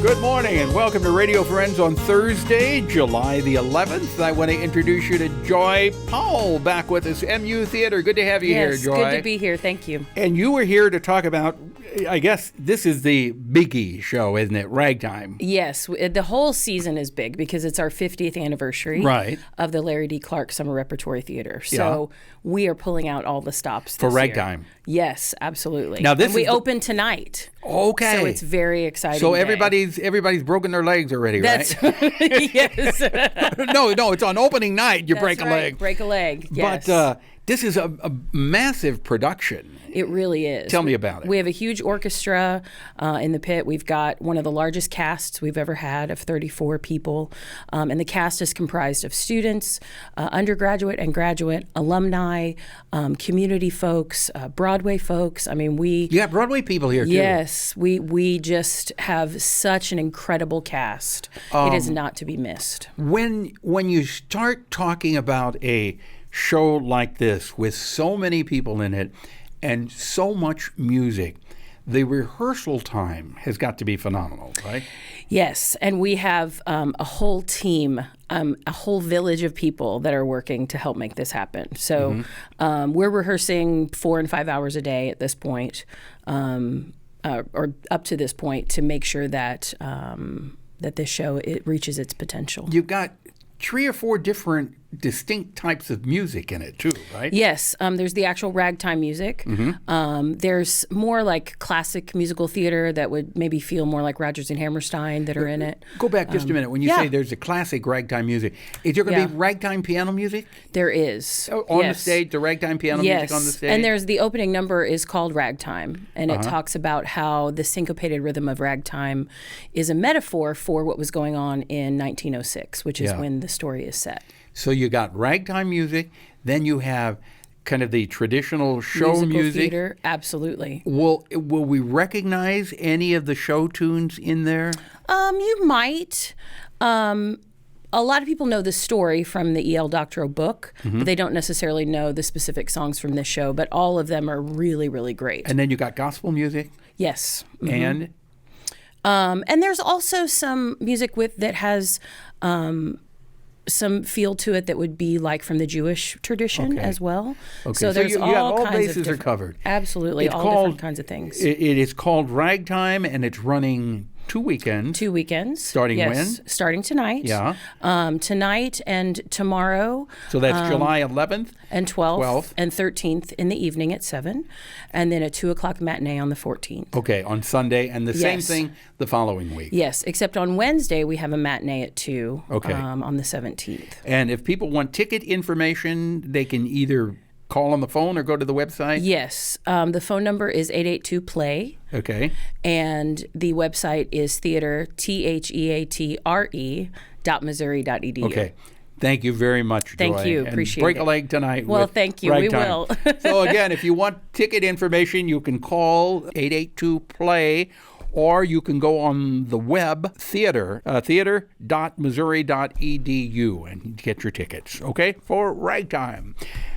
Good morning and welcome to Radio Friends on Thursday, July the 11th. I want to introduce you to Joy Powell back with us, MU Theater. Good to have you here, Joy. Yes, good to be here. Thank you. And you were here to talk about, I guess this is the biggie show, isn't it? Ragtime. Yes, the whole season is big because it's our 50th anniversary of the Larry D. Clark Summer Repertory Theatre. So we are pulling out all the stops for this Ragtime. Year. Yes, absolutely. Now this and we open tonight. Okay. So it's very exciting. So day. everybody's broken their legs already, right? Yes. No, it's on opening night. You break a leg. Break a leg. Yes. But this is a massive production. It really is. Tell me about it. We have a huge orchestra in the pit. We've got one of the largest casts we've ever had of 34 people. And the cast is comprised of students, undergraduate and graduate, alumni, community folks, Broadway folks. I mean, You have Broadway people here, too. Yes. We just have such an incredible cast. It is not to be missed. When you start talking about a show like this with so many people in it and so much music, the rehearsal time has got to be phenomenal, right? Yes, and we have a whole team, a whole village of people that are working to help make this happen. So we're rehearsing 4 and 5 hours a day at this point, or up to this point, to make sure that that this show reaches its potential. You've got 3 or 4 different distinct types of music in it too, right? Yes, there's the actual ragtime music. There's more like classic musical theater that would maybe feel more like Rodgers and Hammerstein that are in it. Go back just a minute. When you say there's a classic ragtime music, is there going to be ragtime piano music? There is. On the stage, the ragtime piano music on the stage? And there's the opening number is called Ragtime, and it talks about how the syncopated rhythm of ragtime is a metaphor for what was going on in 1906, which is when the story is set. So you got ragtime music, then you have kind of the traditional show Musical music. Theater, absolutely. Will we recognize any of the show tunes in there? You might. A lot of people know the story from the E.L. Doctorow book, but they don't necessarily know the specific songs from this show, but all of them are really, really great. And then you got gospel music? Yes. And there's also some music that has some feel to it that would be like from the Jewish tradition as well. Okay. So there's you got all kinds bases are covered. Absolutely, different kinds of things. It is called Ragtime, and it's running 2 weekends. 2 weekends. Starting when? Starting tonight. Yeah. Tonight and tomorrow. So that's July 11th? And 12th. And 13th in the evening at 7. And then a 2 o'clock matinee on the 14th. Okay, on Sunday. And the same thing the following week. Yes, except on Wednesday we have a matinee at 2 on the 17th. And if people want ticket information, they can either call on the phone or go to the website? Yes. The phone number is 882-PLAY. Okay. And the website is theater, theatre.missouri.edu. Okay. Thank you very much, Joy. Thank you. Appreciate it. Break a leg tonight. Well, thank you. Ragtime. We will. So, again, if you want ticket information, you can call 882-PLAY. Or you can go on the web, theater.missouri.edu, and get your tickets, okay, for Ragtime.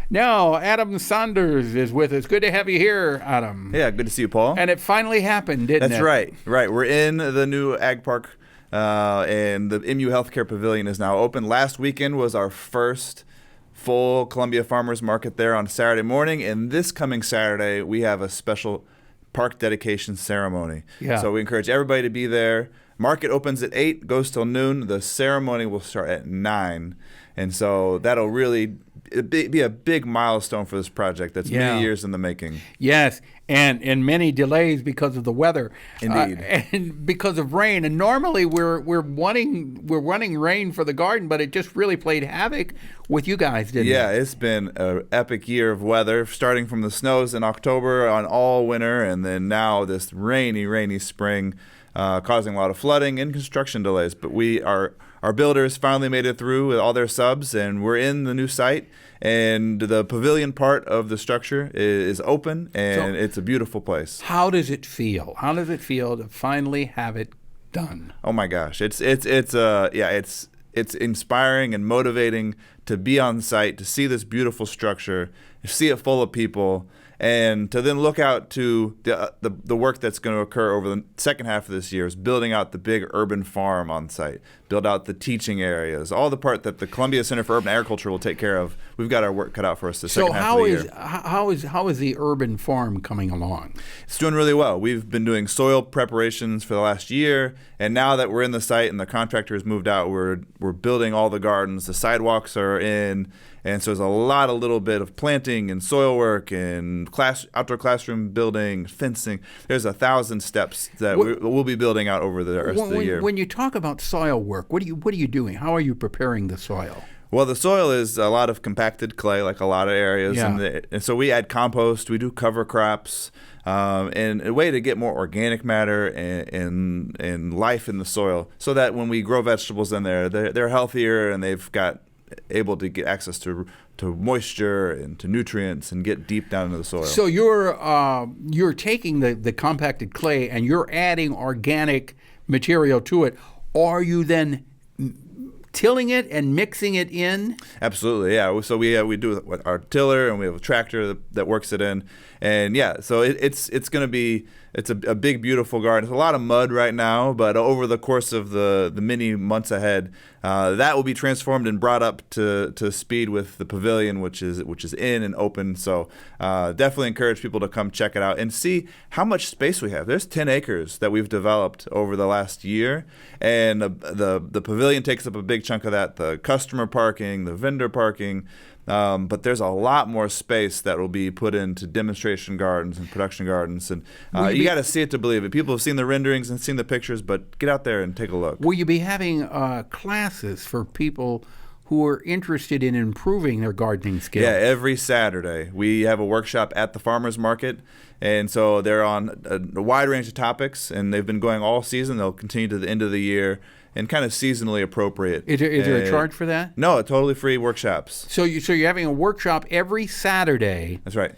Now, Adam Saunders is with us. Good to have you here, Adam. Yeah, good to see you, Paul. And it finally happened, didn't it? That's right. We're in the new Ag Park, and the MU Healthcare Pavilion is now open. Last weekend was our first full Columbia Farmers Market there on Saturday morning, and this coming Saturday, we have a special park dedication ceremony. Yeah. So we encourage everybody to be there. Market opens at 8, goes till noon. The ceremony will start at 9. And so that'll really be a big milestone for this project that's many years in the making. Yes, and many delays because of the weather. Indeed. And because of rain. And normally we're wanting rain for the garden, but it just really played havoc with you guys, didn't it? Yeah, it's been an epic year of weather, starting from the snows in October on all winter, and then now this rainy spring, causing a lot of flooding and construction delays. But our builders finally made it through with all their subs, and we're in the new site. And the pavilion part of the structure is open, and it's a beautiful place. How does it feel? How does it feel to finally have it done? Oh my gosh, it's inspiring and motivating to be on site, to see this beautiful structure, see it full of people, And to then look out to the work that's going to occur over the second half of this year is building out the big urban farm on site, build out the teaching areas, all the part that the Columbia Center for Urban Agriculture will take care of. We've got our work cut out for us the second half of the year. So how is the urban farm coming along? It's doing really well. We've been doing soil preparations for the last year, and now that we're in the site and the contractor has moved out, we're building all the gardens. The sidewalks are in. And so there's a little bit of planting and soil work and outdoor classroom building, fencing. There's 1,000 steps that we'll be building out over the rest of the year. When you talk about soil work, what are you doing? How are you preparing the soil? Well, the soil is a lot of compacted clay, like a lot of areas. Yeah. And so we add compost, we do cover crops, and a way to get more organic matter and life in the soil so that when we grow vegetables in there, they're healthier and they've got able to get access to moisture and to nutrients and get deep down into the soil. So you're taking the compacted clay and you're adding organic material to it. Are you then tilling it and mixing it in? Absolutely, yeah. So we do our tiller and we have a tractor that works it in, and yeah. So it's going to be a big beautiful garden. It's a lot of mud right now, but over the course of the many months ahead, that will be transformed and brought up to speed with the Pavilion, which is in and open. So definitely encourage people to come check it out and see how much space we have. There's 10 acres that we've developed over the last year, and the Pavilion takes up a big chunk of that. The customer parking, the vendor parking. But there's a lot more space that will be put into demonstration gardens and production gardens, and you got to see it to believe it. People have seen the renderings and seen the pictures, but get out there and take a look. Will you be having classes for people who are interested in improving their gardening skills? Yeah, every Saturday we have a workshop at the farmers market, and so they're on a wide range of topics, and they've been going all season. They'll continue to the end of the year. And kind of seasonally appropriate. Is there a charge for that? No, totally free workshops. So you're having a workshop every Saturday. That's right.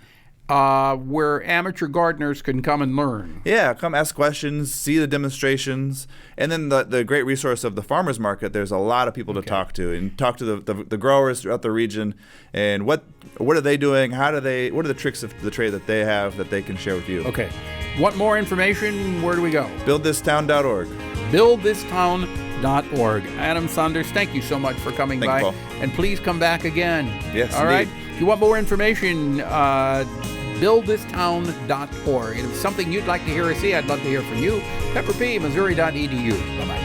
Where amateur gardeners can come and learn. Yeah, come ask questions, see the demonstrations, and then the great resource of the farmers market. There's a lot of people to talk to, and talk to the growers throughout the region, and what are they doing? What are the tricks of the trade that they have that they can share with you? Okay. Want more information? Where do we go? BuildThisTown.org. BuildThisTown.org. Adam Saunders, thank you so much for coming by. You, Paul. And please come back again. Yes, all indeed. Right. If you want more information, BuildThisTown.org. And if it's something you'd like to hear or see, I'd love to hear from you. Pepperp, Missouri.edu. Bye-bye.